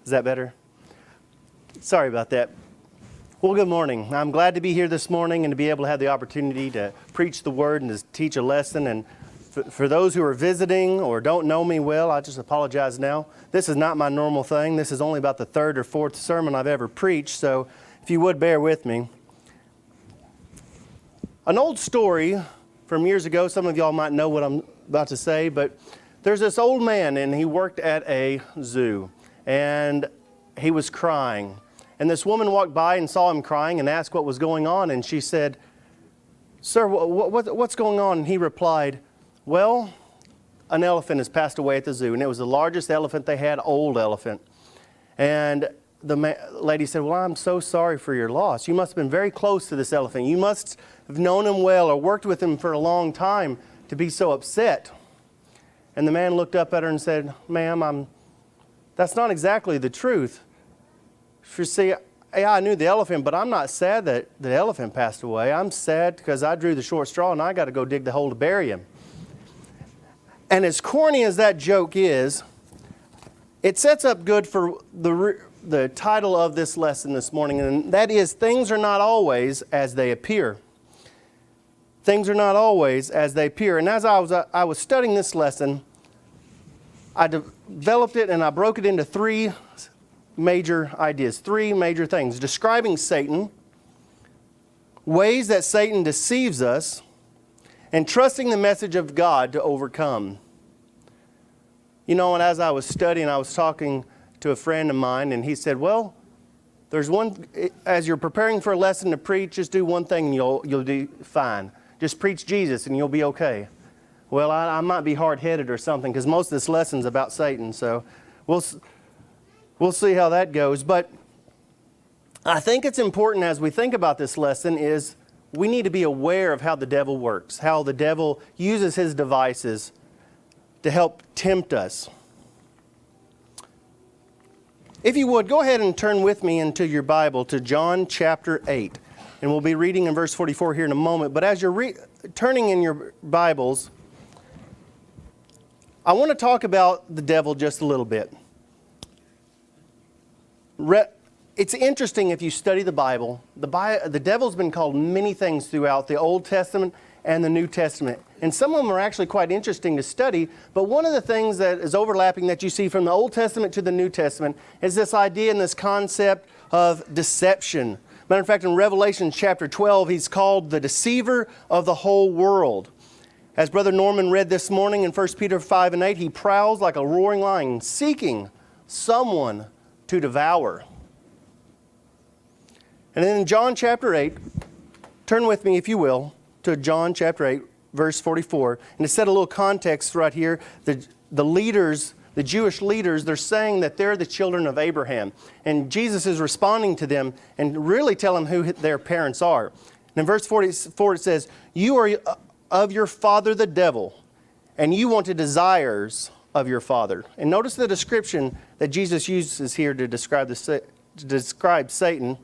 Is that better? Sorry about that. Well, good morning. I'm glad to be here this morning and to be able to have the opportunity to preach the Word and to teach a lesson. And for those who are visiting or don't know me well, I just apologize now. This is not my normal thing. This is only about the third or fourth sermon I've ever preached, so if you would bear with me. An old story from years ago, some of y'all might know what I'm about to say, but there's this old man and he worked at a zoo and he was crying. And this woman walked by and saw him crying and asked what was going on. And she said, "Sir, what's going on?" And he replied, "Well, an elephant has passed away at the zoo." And it was the largest elephant they had, old elephant. And the lady said, "Well, I'm so sorry for your loss. You must have been very close to this elephant. You must have known him well or worked with him for a long time to be so upset." And the man looked up at her and said, "Ma'am, that's not exactly the truth. You see, I knew the elephant, but I'm not sad that the elephant passed away. I'm sad because I drew the short straw and I got to go dig the hole to bury him." And as corny as that joke is, it sets up good for the title of this lesson this morning, and that is, things are not always as they appear. Things are not always as they appear. And as I was studying this lesson, I developed it and I broke it into three major ideas, three major things: describing Satan, ways that Satan deceives us, and trusting the message of God to overcome. You know, and as I was studying, I was talking to a friend of mine, and he said, "Well, there's one, as you're preparing for a lesson to preach, just do one thing and you'll do fine. Just preach Jesus and you'll be okay." Well, I might be hard-headed or something, because most of this lesson's about Satan, so we'll see how that goes. But I think it's important as we think about this lesson is we need to be aware of how the devil works, how the devil uses his devices to help tempt us. If you would, go ahead and turn with me into your Bible to John chapter 8. And we'll be reading in verse 44 here in a moment. But as you're turning in your Bibles, I want to talk about the devil just a little bit. It's interesting if you study the Bible. The devil's been called many things throughout the Old Testament and the New Testament. And some of them are actually quite interesting to study. But one of the things that is overlapping that you see from the Old Testament to the New Testament is this idea and this concept of deception. Matter of fact, in Revelation chapter 12, he's called the deceiver of the whole world. As Brother Norman read this morning in 1 Peter 5 and 8, he prowls like a roaring lion, seeking someone to devour. And then in John chapter 8, turn with me, if you will, to John chapter 8, verse 44. And to set a little context right here, the leaders, the Jewish leaders, they're saying that they're the children of Abraham. And Jesus is responding to them and really telling them who their parents are. And in verse 44 it says, "You are of your father the devil, and you want the desires of your father." And notice the description that Jesus uses here to describe Satan.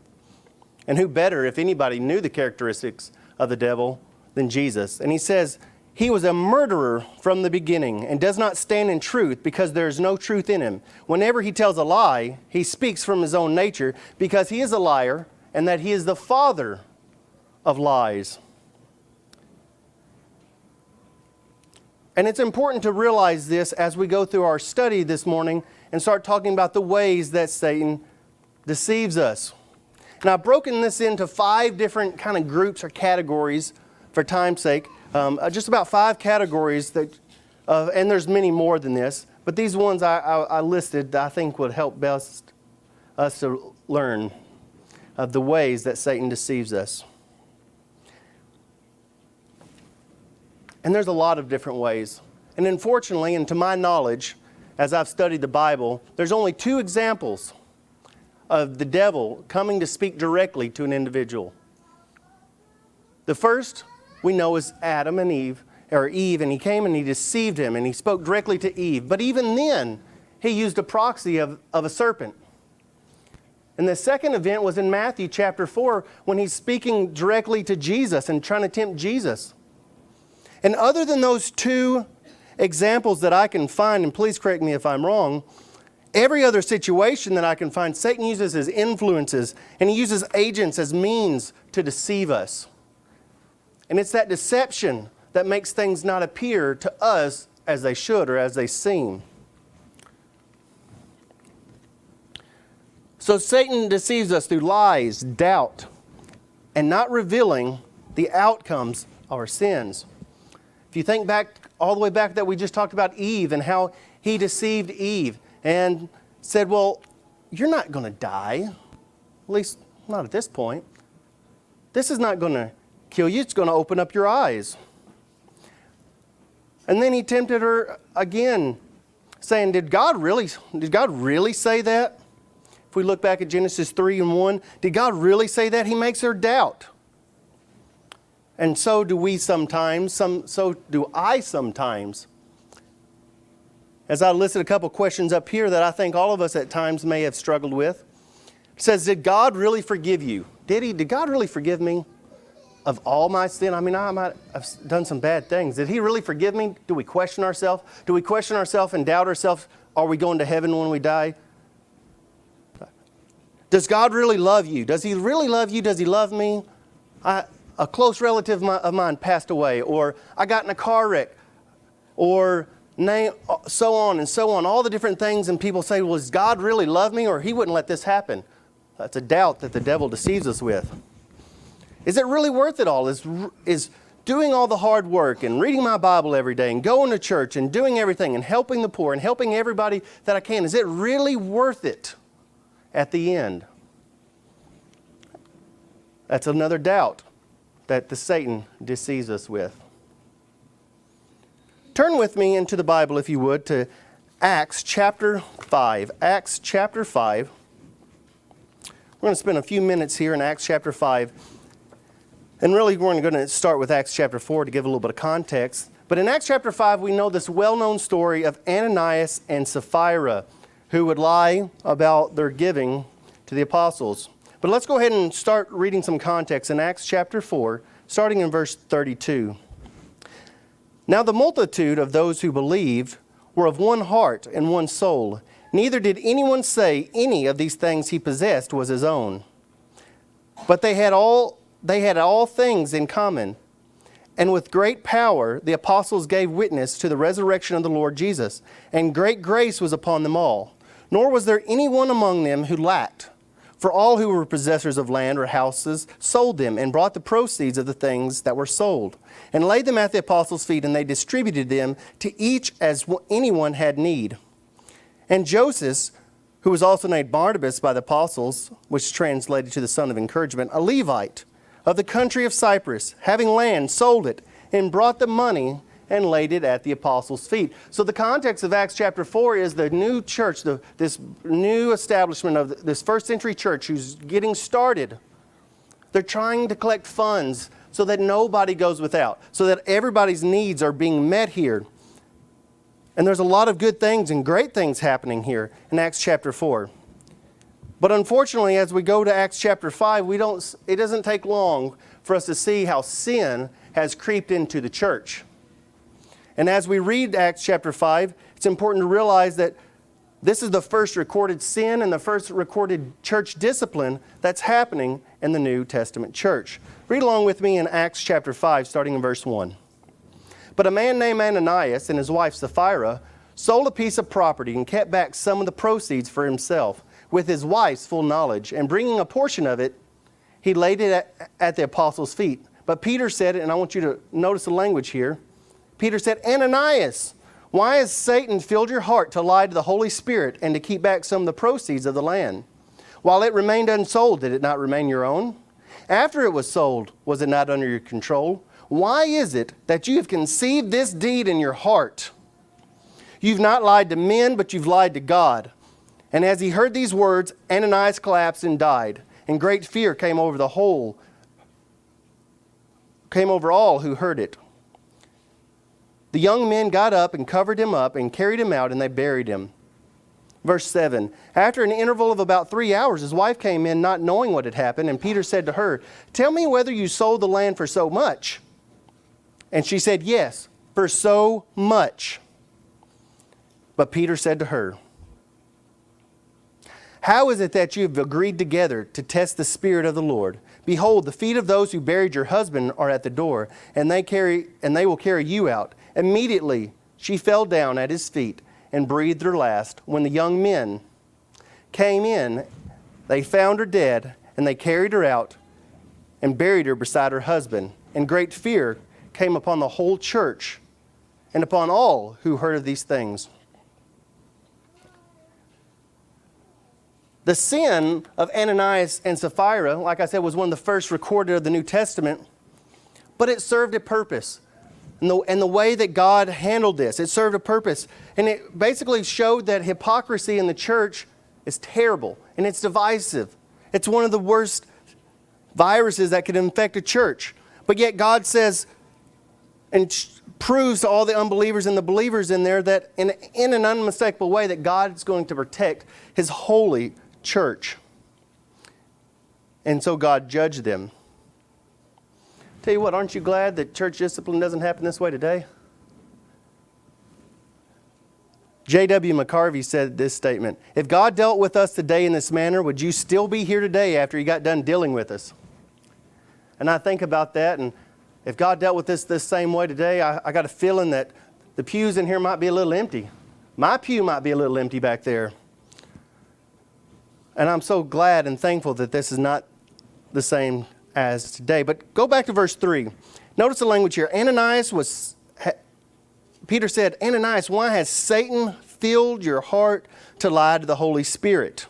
And who better, if anybody, knew the characteristics of the devil than Jesus? And he says, "He was a murderer from the beginning and does not stand in truth because there is no truth in him. Whenever he tells a lie, he speaks from his own nature because he is a liar and that he is the father of lies." And it's important to realize this as we go through our study this morning and start talking about the ways that Satan deceives us. And I've broken this into 5 different kind of groups or categories for time's sake. Just about 5 categories, and there's many more than this. But these ones I listed I think would help best us to learn of the ways that Satan deceives us. And there's a lot of different ways. And unfortunately, and to my knowledge, as I've studied the Bible, there's only 2 examples of the devil coming to speak directly to an individual. The first we know is Adam and Eve, and he came and he deceived him and he spoke directly to Eve. But even then, he used a proxy of a serpent. And the second event was in Matthew chapter 4 when he's speaking directly to Jesus and trying to tempt Jesus. And other than those 2 examples that I can find, and please correct me if I'm wrong, Every other situation that I can find, Satan uses his influences and he uses agents as means to deceive us. And it's that deception that makes things not appear to us as they should or as they seem. So Satan deceives us through lies, doubt, and not revealing the outcomes of our sins. If you think back, all the way back that we just talked about Eve and how he deceived Eve and said, well, you're not going to die. At least not at this point. This is not going to kill you. It's going to open up your eyes. And then he tempted her again, saying, did God really say that? If we look back at Genesis 3:1, did God really say that? He makes her doubt. And so do we sometimes, so do I sometimes. As I listed a couple questions up here that I think all of us at times may have struggled with. It says, did God really forgive you? Did God really forgive me of all my sin? I mean, I might have done some bad things. Did he really forgive me? Do we question ourselves? Do we question ourselves and doubt ourselves? Are we going to heaven when we die? Does God really love you? Does he really love you? Does he love me? A close relative of mine passed away, or I got in a car wreck, or so on and so on. All the different things, and people say, well, does God really love me, or he wouldn't let this happen? That's a doubt that the devil deceives us with. Is it really worth it all? Is doing all the hard work and reading my Bible every day and going to church and doing everything and helping the poor and helping everybody that I can, is it really worth it at the end? That's another doubt that the Satan deceives us with. Turn with me into the Bible, if you would, to Acts chapter 5. Acts chapter 5. We're going to spend a few minutes here in Acts chapter 5. And really, we're going to start with Acts chapter 4 to give a little bit of context. But in Acts chapter 5, we know this well-known story of Ananias and Sapphira, who would lie about their giving to the apostles. But let's go ahead and start reading some context in Acts chapter 4, starting in verse 32. Now the multitude of those who believed were of one heart and one soul. Neither did anyone say any of these things he possessed was his own. But they had all things in common. And with great power the apostles gave witness to the resurrection of the Lord Jesus. And great grace was upon them all. Nor was there anyone among them who lacked. For all who were possessors of land or houses sold them and brought the proceeds of the things that were sold and laid them at the apostles' feet, and they distributed them to each as anyone had need. And Joseph, who was also named Barnabas by the apostles, which translated to the son of encouragement, a Levite of the country of Cyprus, having land, sold it and brought the money and laid it at the apostles' feet. So the context of Acts chapter 4 is the new church, this new establishment of this first century church who's getting started. They're trying to collect funds so that nobody goes without, so that everybody's needs are being met here. And there's a lot of good things and great things happening here in Acts chapter 4. But unfortunately, as we go to Acts chapter 5, it doesn't take long for us to see how sin has creeped into the church. And as we read Acts chapter 5, it's important to realize that this is the first recorded sin and the first recorded church discipline that's happening in the New Testament church. Read along with me in Acts chapter 5, starting in verse 1. But a man named Ananias and his wife Sapphira sold a piece of property and kept back some of the proceeds for himself, with his wife's full knowledge. And bringing a portion of it, he laid it at the apostles' feet. But Peter said, and I want you to notice the language here, Peter said, Ananias, why has Satan filled your heart to lie to the Holy Spirit and to keep back some of the proceeds of the land? While it remained unsold, did it not remain your own? After it was sold, was it not under your control? Why is it that you have conceived this deed in your heart? You've not lied to men, but you've lied to God. And as he heard these words, Ananias collapsed and died. And great fear came over all who heard it. The young men got up and covered him up and carried him out, and they buried him. Verse 7, after an interval of about 3 hours, his wife came in, not knowing what had happened, and Peter said to her, tell me whether you sold the land for so much. And she said, yes, for so much. But Peter said to her, How is it that you have agreed together to test the Spirit of the Lord? Behold, the feet of those who buried your husband are at the door, and they will carry you out. Immediately she fell down at his feet and breathed her last. When the young men came in, they found her dead, and they carried her out and buried her beside her husband. And great fear came upon the whole church and upon all who heard of these things. The sin of Ananias and Sapphira, like I said, was one of the first recorded of the New Testament, but it served a purpose. And the way that God handled this, it served a purpose. And it basically showed that hypocrisy in the church is terrible and it's divisive. It's one of the worst viruses that could infect a church. But yet God says and proves to all the unbelievers and the believers in there that in an unmistakable way that God is going to protect His holy church. And so God judged them. Tell you what, aren't you glad that church discipline doesn't happen this way today? J.W. McCarvey said this statement: if God dealt with us today in this manner, would you still be here today after He got done dealing with us? And I think about that, and if God dealt with us this same way today, I got a feeling that the pews in here might be a little empty. My pew might be a little empty back there. And I'm so glad and thankful that this is not the same as today. But go back to verse 3. Notice the language here. Peter said, Ananias, why has Satan filled your heart to lie to the Holy Spirit?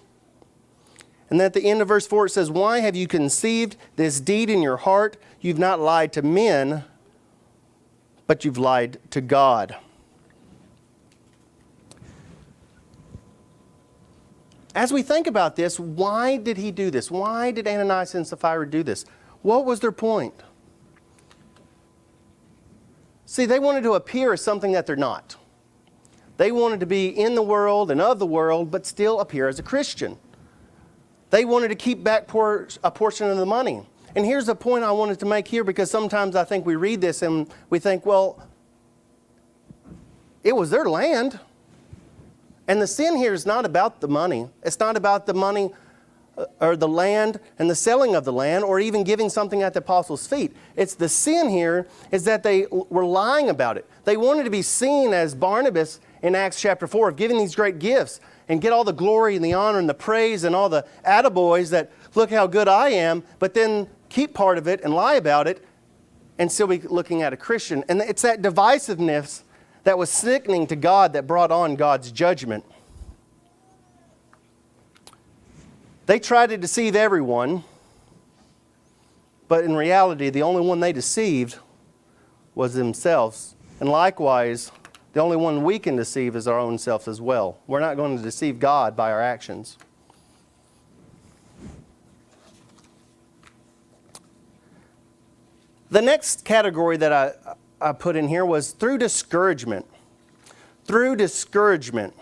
And then at the end of verse 4 it says, why have you conceived this deed in your heart? You've not lied to men, but you've lied to God. As we think about this, why did he do this? Why did Ananias and Sapphira do this? What was their point? See, they wanted to appear as something that they're not. They wanted to be in the world and of the world, but still appear as a Christian. They wanted to keep back a portion of the money. And here's the point I wanted to make here, because sometimes I think we read this and we think, well, it was their land. And the sin here is not about the money. It's not about the money or the land and the selling of the land or even giving something at the apostles' feet. It's the sin here is that they were lying about it. They wanted to be seen as Barnabas in Acts chapter 4 of giving these great gifts and get all the glory and the honor and the praise and all the attaboys that look how good I am, but then keep part of it and lie about it and still be looking at a Christian. And it's that divisiveness that was sickening to God that brought on God's judgment. They tried to deceive everyone, but in reality, the only one they deceived was themselves. And likewise, the only one we can deceive is our own selves as well. We're not going to deceive God by our actions. The next category that I put in here was through discouragement. Through discouragement.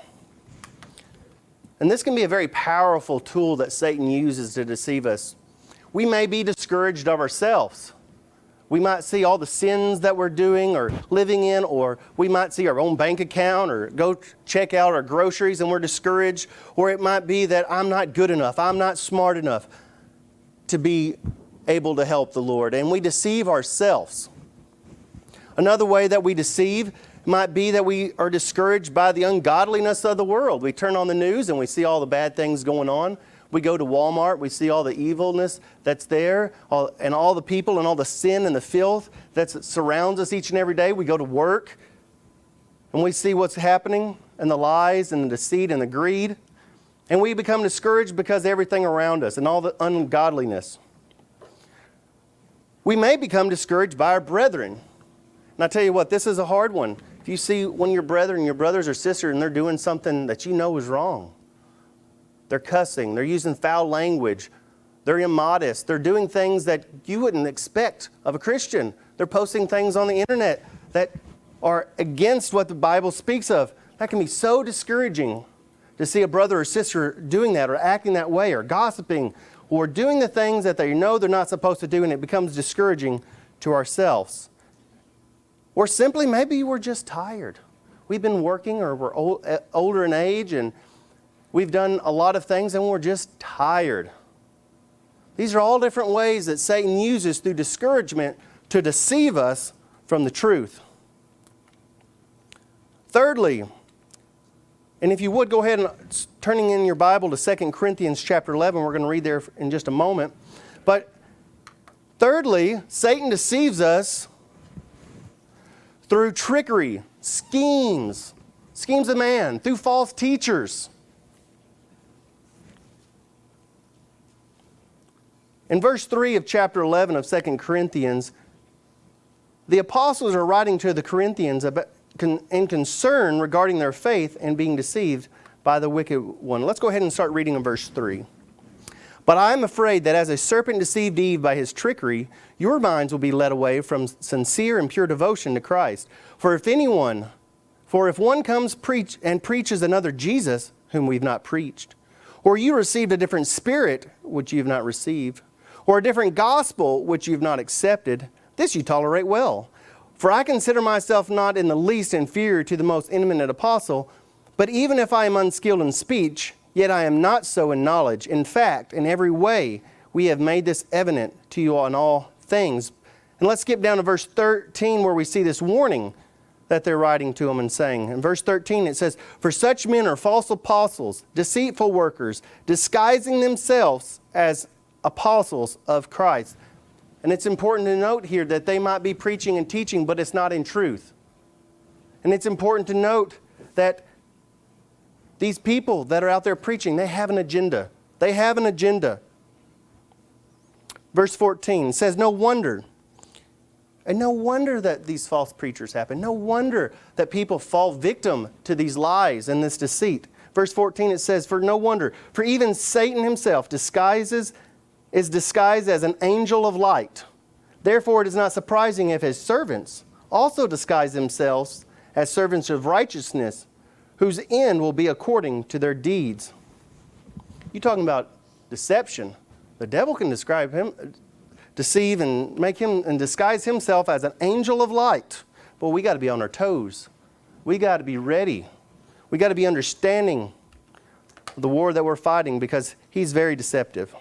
And this can be a very powerful tool that Satan uses to deceive us. We may be discouraged of ourselves. We might see all the sins that we're doing or living in, or we might see our own bank account or go check out our groceries and we're discouraged. Or it might be that I'm not good enough, I'm not smart enough to be able to help the Lord. And we deceive ourselves. Another way that we deceive might be that we are discouraged by the ungodliness of the world. We turn on the news and we see all the bad things going on. We go to Walmart, we see all the evilness that's there, and all the people and all the sin and the filth that surrounds us each and every day. We go to work and we see what's happening and the lies and the deceit and the greed. And we become discouraged because of everything around us and all the ungodliness. We may become discouraged by our brethren. And I tell you what, this is a hard one. If you see one of your brethren, your brothers or sisters, and they're doing something that you know is wrong. They're cussing, they're using foul language, they're immodest, they're doing things that you wouldn't expect of a Christian. They're posting things on the internet that are against what the Bible speaks of. That can be so discouraging to see a brother or sister doing that or acting that way or gossiping or doing the things that they know they're not supposed to do, and it becomes discouraging to ourselves. Or simply maybe we're just tired. We've been working or we're older in age and We've done a lot of things and we're just tired. These are all different ways that Satan uses through discouragement to deceive us from the truth. Thirdly, and if you would go ahead and turning in your Bible to 2 Corinthians chapter 11, we're going to read there in just a moment. But thirdly, Satan deceives us through trickery, schemes of man, through false teachers. In verse 3 of chapter 11 of 2 Corinthians, the apostles are writing to the Corinthians in concern regarding their faith and being deceived by the wicked one. Let's go ahead and start reading in verse 3. But I am afraid that as a serpent deceived Eve by his trickery, your minds will be led away from sincere and pure devotion to Christ. For if one comes and preaches another Jesus, whom we've not preached, or you received a different spirit, which you have not received, or a different gospel, which you have not accepted, this you tolerate well. For I consider myself not in the least inferior to the most eminent apostle, but even if I am unskilled in speech, yet I am not so in knowledge. In fact, in every way, we have made this evident to you in all things. And let's skip down to verse 13 where we see this warning that they're writing to them and saying. In verse 13 it says, For such men are false apostles, deceitful workers, disguising themselves as apostles of Christ. And it's important to note here that they might be preaching and teaching, but it's not in truth. And it's important to note that these people that are out there preaching, they have an agenda. They have an agenda. Verse 14 says, No wonder. And no wonder that these false preachers happen. No wonder that people fall victim to these lies and this deceit. Verse 14 it says, For no wonder, for even Satan himself is disguised as an angel of light. Therefore it is not surprising if his servants also disguise themselves as servants of righteousness, whose end will be according to their deeds. You're talking about deception. The devil can deceive and make him and disguise himself as an angel of light. But we got to be on our toes. We got to be ready. We got to be understanding the war that we're fighting because he's very deceptive.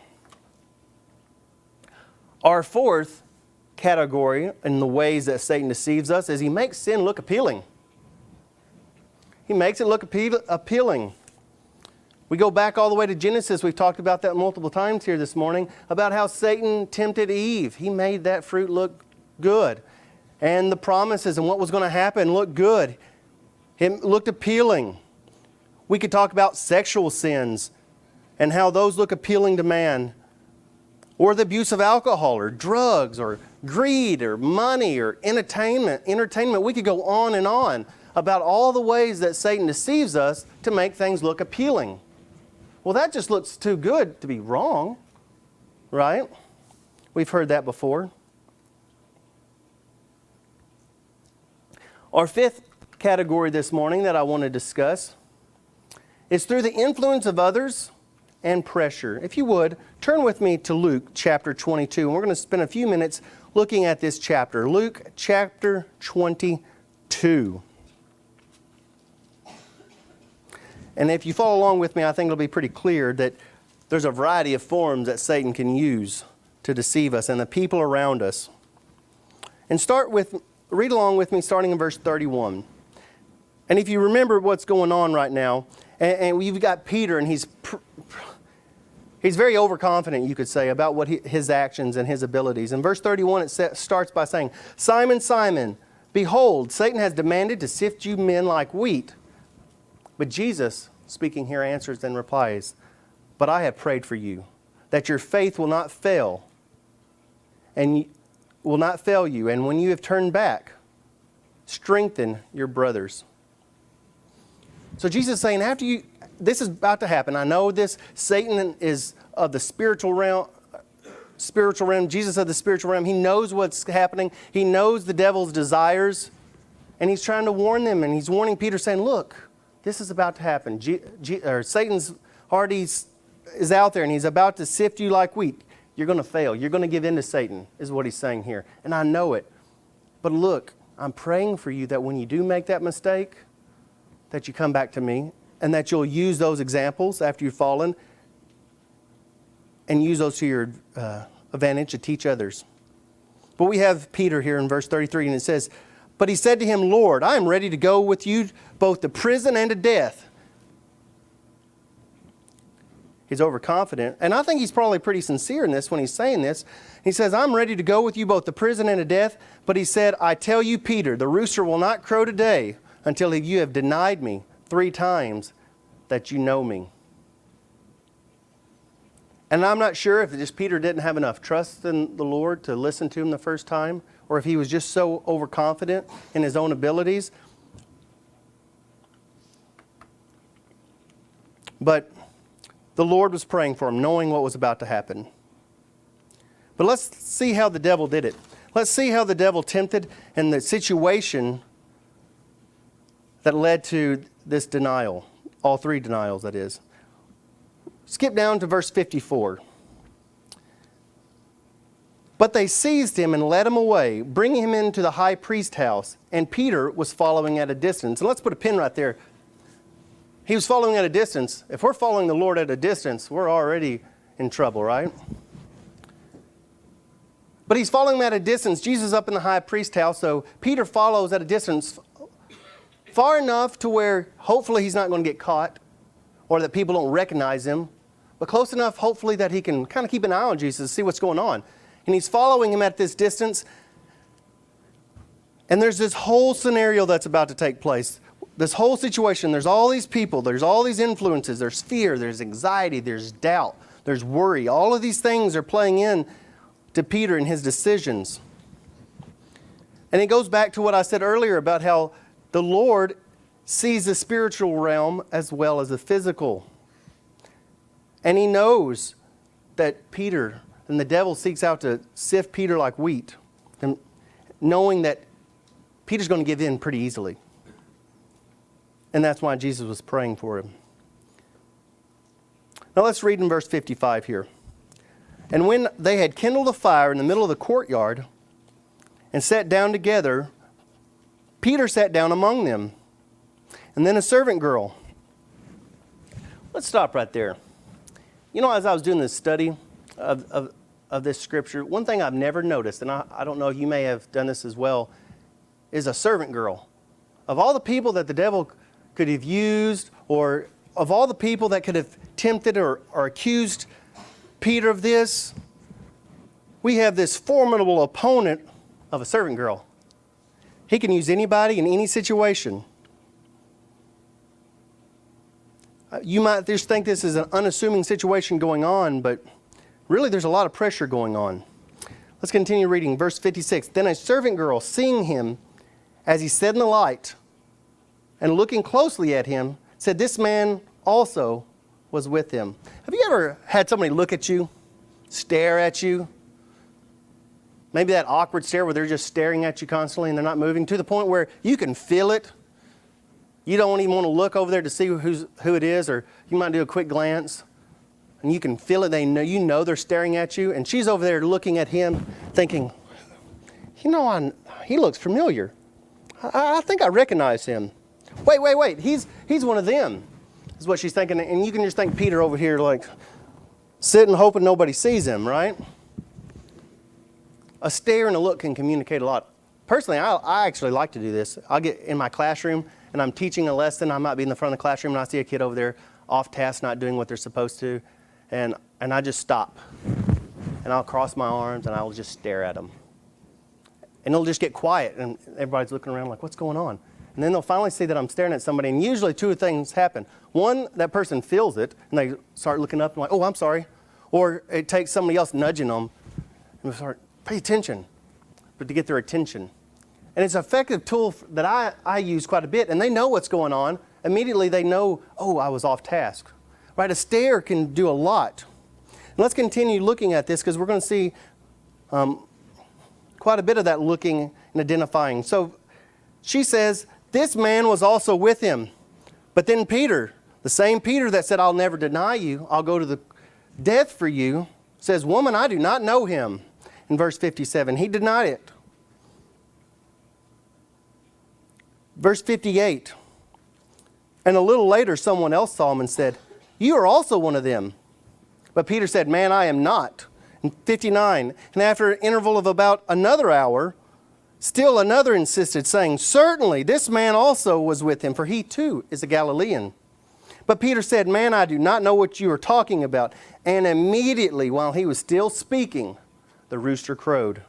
Our fourth category in the ways that Satan deceives us is he makes sin look appealing. He makes it look appealing. We go back all the way to Genesis. We've talked about that multiple times here this morning, about how Satan tempted Eve. He made that fruit look good. And the promises and what was going to happen looked good. It looked appealing. We could talk about sexual sins and how those look appealing to man. Or the abuse of alcohol or drugs or greed or money or entertainment. We could go on and on about all the ways that Satan deceives us to make things look appealing. Well, that just looks too good to be wrong, right? We've heard that before. Our fifth category this morning that I want to discuss is through the influence of others and pressure. If you would, turn with me to Luke chapter 22. And we're going to spend a few minutes looking at this chapter. Luke chapter 22. And if you follow along with me, I think it'll be pretty clear that there's a variety of forms that Satan can use to deceive us and the people around us. And read along with me starting in verse 31. And if you remember what's going on right now, and you've got Peter, and he's very overconfident, you could say, about what his actions and his abilities. In verse 31, it starts by saying, Simon, Simon, behold, Satan has demanded to sift you men like wheat. But Jesus, speaking here, answers and replies, But I have prayed for you, that your faith will not fail, and will not fail you. And when you have turned back, strengthen your brothers. So Jesus is saying, this is about to happen. I know this. Satan is of the spiritual realm. Jesus of the spiritual realm. He knows what's happening. He knows the devil's desires. And he's trying to warn them. And he's warning Peter, saying, look, this is about to happen. Satan's already is out there, and he's about to sift you like wheat. You're going to fail. You're going to give in to Satan, is what he's saying here. And I know it. But look, I'm praying for you that when you do make that mistake, that you come back to me and that you'll use those examples after you've fallen and use those to your advantage to teach others. But we have Peter here in verse 33, and it says, "But he said to him, Lord, I am ready to go with you both to prison and to death." He's overconfident. And I think he's probably pretty sincere in this when he's saying this. He says, "I'm ready to go with you both to prison and to death." But he said, "I tell you, Peter, the rooster will not crow today until you have denied me 3 times that you know me." And I'm not sure if just Peter didn't have enough trust in the Lord to listen to him the first time, or if he was just so overconfident in his own abilities. But the Lord was praying for him, knowing what was about to happen. But let's see how the devil did it. Let's see how the devil tempted and the situation that led to this denial. All 3 denials, that is. Skip down to verse 54. "But they seized him and led him away, bringing him into the high priest's house. And Peter was following at a distance." And let's put a pin right there. He was following at a distance. If we're following the Lord at a distance, we're already in trouble, right? But he's following him at a distance. Jesus is up in the high priest's house, so Peter follows at a distance far enough to where hopefully he's not going to get caught or that people don't recognize him, but close enough hopefully that he can kind of keep an eye on Jesus, see what's going on. And he's following him at this distance. And there's this whole scenario that's about to take place. This whole situation, there's all these people, there's all these influences, there's fear, there's anxiety, there's doubt, there's worry. All of these things are playing in to Peter and his decisions. And it goes back to what I said earlier about how the Lord sees the spiritual realm as well as the physical. And he knows that Peter and the devil seeks out to sift Peter like wheat, and knowing that Peter's going to give in pretty easily. And that's why Jesus was praying for him. Now let's read in verse 55 here. "And when they had kindled a fire in the middle of the courtyard and sat down together, Peter sat down among them. And then a servant girl." Let's stop right there. You know, as I was doing this study of this scripture, one thing I've never noticed, and I don't know if you may have done this as well, is a servant girl. Of all the people that the devil could have used, or of all the people that could have tempted or accused Peter of this, we have this formidable opponent of a servant girl. He can use anybody in any situation. You might just think this is an unassuming situation going on, but really there's a lot of pressure going on. Let's continue reading. Verse 56. "Then a servant girl, seeing him as he sat in the light, and looking closely at him, said, 'This man also was with him.'" Have you ever had somebody look at you, stare at you? Maybe that awkward stare where they're just staring at you constantly and they're not moving, to the point where you can feel it. You don't even want to look over there to see who it is, or you might do a quick glance, and you can feel it. You know they're staring at you, and she's over there looking at him, thinking, he looks familiar. I think I recognize him. Wait, he's one of them, is what she's thinking. And you can just think Peter over here like sitting hoping nobody sees him, right? A stare and a look can communicate a lot. Personally, I actually like to do this. I'll get in my classroom and I'm teaching a lesson. I might be in the front of the classroom and I see a kid over there off task, not doing what they're supposed to. And I just stop. And I'll cross my arms and I'll just stare at them. And it'll just get quiet and everybody's looking around like, what's going on? And then they'll finally see that I'm staring at somebody, and usually 2 things happen. One, that person feels it and they start looking up and like, oh, I'm sorry. Or it takes somebody else nudging them and they start, pay attention, but to get their attention. And it's an effective tool that I use quite a bit, and they know what's going on. Immediately they know, oh, I was off task. Right? A stare can do a lot. And let's continue looking at this because we're going to see quite a bit of that looking and identifying. So she says, this man was also with him. But then Peter, the same Peter that said, I'll never deny you, I'll go to the death for you, says, woman, I do not know him. In verse 57, he denied it. Verse 58, And a little later, someone else saw him and said, "You are also one of them." But Peter said, "Man, I am not." And 59, and after an interval of about another hour, still another insisted, saying, "Certainly, this man also was with him, for he too is a Galilean." But Peter said, "Man, I do not know what you are talking about." And immediately, while he was still speaking, the rooster crowed.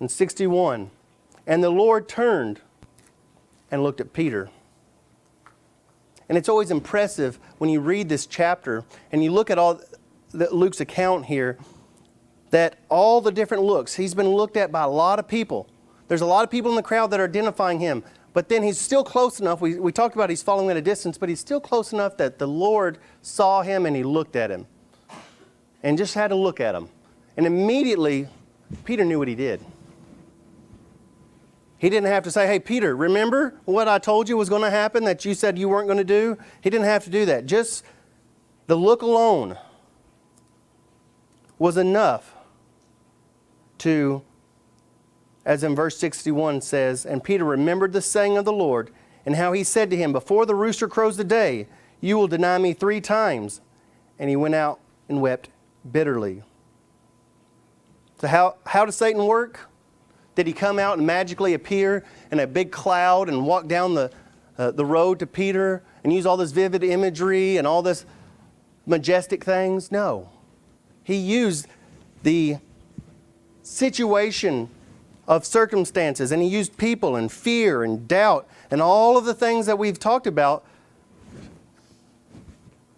In 61, and the Lord turned and looked at Peter. And it's always impressive when you read this chapter and you look at all Luke's account here, that all the different looks, he's been looked at by a lot of people. There's a lot of people in the crowd that are identifying him, but then he's still close enough. We talked about he's following at a distance, but he's still close enough that the Lord saw him and he looked at him and just had to look at him. And immediately, Peter knew what he did. He didn't have to say, "Hey, Peter, remember what I told you was going to happen that you said you weren't going to do?" He didn't have to do that. Just the look alone was enough to, as in verse 61 says, "And Peter remembered the saying of the Lord, and how he said to him, 'Before the rooster crows today, you will deny me 3 times.' And he went out and wept bitterly." So how does Satan work? Did he come out and magically appear in a big cloud and walk down the road to Peter and use all this vivid imagery and all this majestic things? No. He used the situation of circumstances, and he used people and fear and doubt and all of the things that we've talked about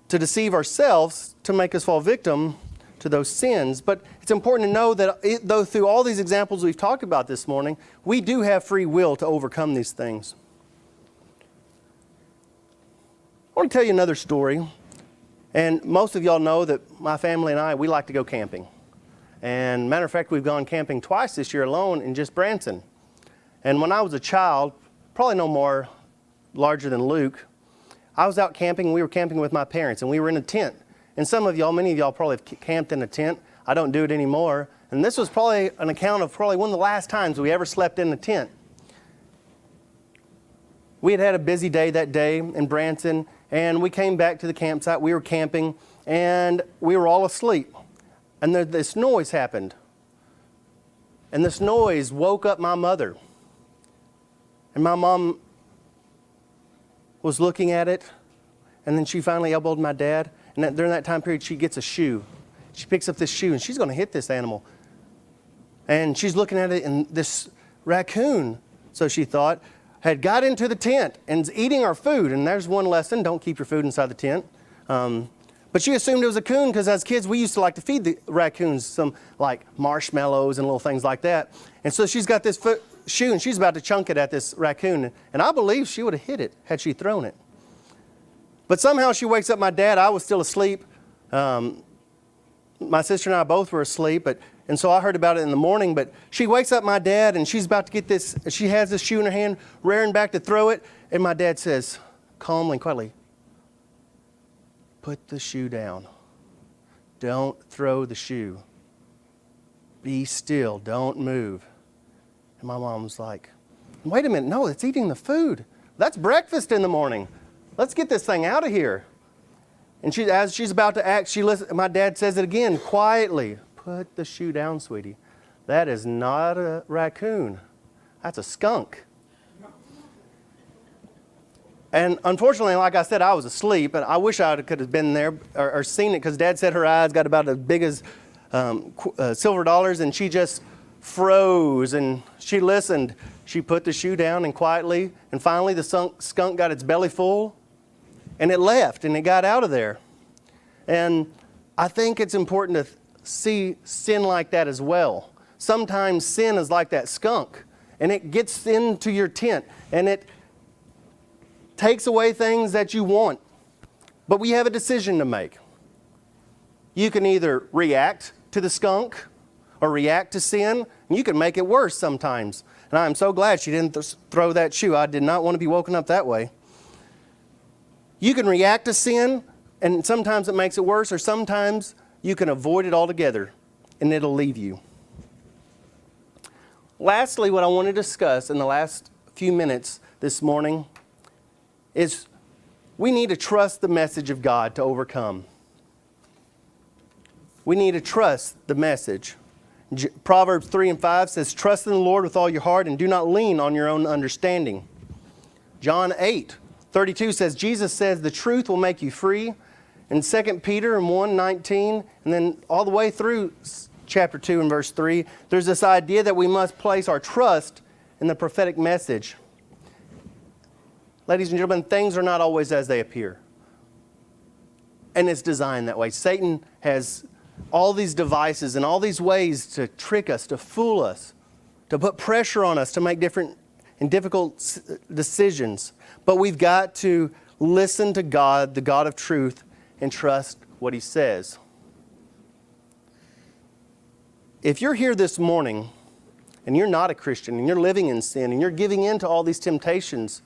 to deceive ourselves, to make us fall victim to those sins. But it's important to know that though through all these examples we've talked about this morning, we do have free will to overcome these things. I want to tell you another story. And most of y'all know that my family and I, we like to go camping. And matter of fact, we've gone camping twice this year alone in just Branson. And when I was a child, probably no more larger than Luke, I was out camping. We were camping with my parents, and we were in a tent. And many of y'all probably have camped in a tent. I don't do it anymore. And this was probably an account of probably one of the last times we ever slept in a tent. We had had a busy day that day in Branson, and we came back to the campsite. We were camping, and we were all asleep. And this noise happened. And this noise woke up my mother. And my mom was looking at it, and then she finally elbowed my dad. And during that time period, she gets a shoe. She picks up this shoe, and she's going to hit this animal. And she's looking at it, and this raccoon, so she thought, had got into the tent and is eating our food. And there's one lesson: don't keep your food inside the tent. But she assumed it was a coon because as kids, we used to like to feed the raccoons some like marshmallows and little things like that. And so she's got this shoe, and she's about to chunk it at this raccoon. And I believe she would have hit it had she thrown it. But somehow she wakes up my dad. I was still asleep. My sister and I both were asleep, and so I heard about it in the morning. But she wakes up my dad, and she's about to get this. She has this shoe in her hand, rearing back to throw it. And my dad says, calmly and quietly, "Put the shoe down. Don't throw the shoe. Be still. Don't move." And my mom was like, "Wait a minute. No, it's eating the food. That's breakfast in the morning. Let's get this thing out of here." And as she's about to act, my dad says it again, quietly. "Put the shoe down, sweetie. That is not a raccoon. That's a skunk." And unfortunately, like I said, I was asleep, and I wish I could have been there or seen it, because Dad said her eyes got about as big as silver dollars, and she just froze, and she listened. She put the shoe down and quietly, and finally the skunk got its belly full, and it left, and it got out of there. And I think it's important to see sin like that as well. Sometimes sin is like that skunk, and it gets into your tent, and it takes away things that you want. But we have a decision to make. You can either react to the skunk or react to sin, and you can make it worse sometimes. And I'm so glad she didn't throw that shoe. I did not want to be woken up that way. You can react to sin, and sometimes it makes it worse, or sometimes you can avoid it altogether, and it'll leave you. Lastly, what I want to discuss in the last few minutes this morning is We need to trust the message of God to overcome. We need to trust the message. Proverbs 3:5 says, trust in the Lord with all your heart and do not lean on your own understanding. John 8:32 says, Jesus says, the truth will make you free. And 2 Peter 1:19, and then all the way through chapter 2 and verse 3, there's this idea that we must place our trust in the prophetic message. Ladies and gentlemen, things are not always as they appear. And it's designed that way. Satan has all these devices and all these ways to trick us, to fool us, to put pressure on us to make different and difficult decisions. But we've got to listen to God, the God of truth, and trust what He says. If you're here this morning and you're not a Christian and you're living in sin and you're giving in to all these temptations,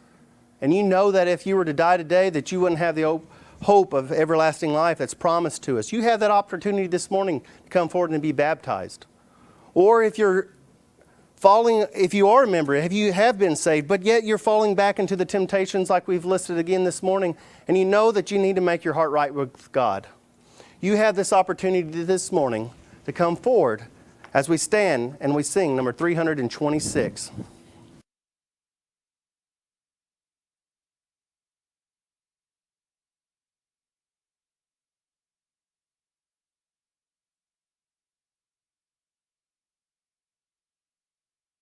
and you know that if you were to die today that you wouldn't have the hope of everlasting life that's promised to us, you have that opportunity this morning to come forward and be baptized. Or if you are a member, if you have been saved, but yet you're falling back into the temptations like we've listed again this morning, and you know that you need to make your heart right with God, you have this opportunity this morning to come forward as we stand and we sing number 326.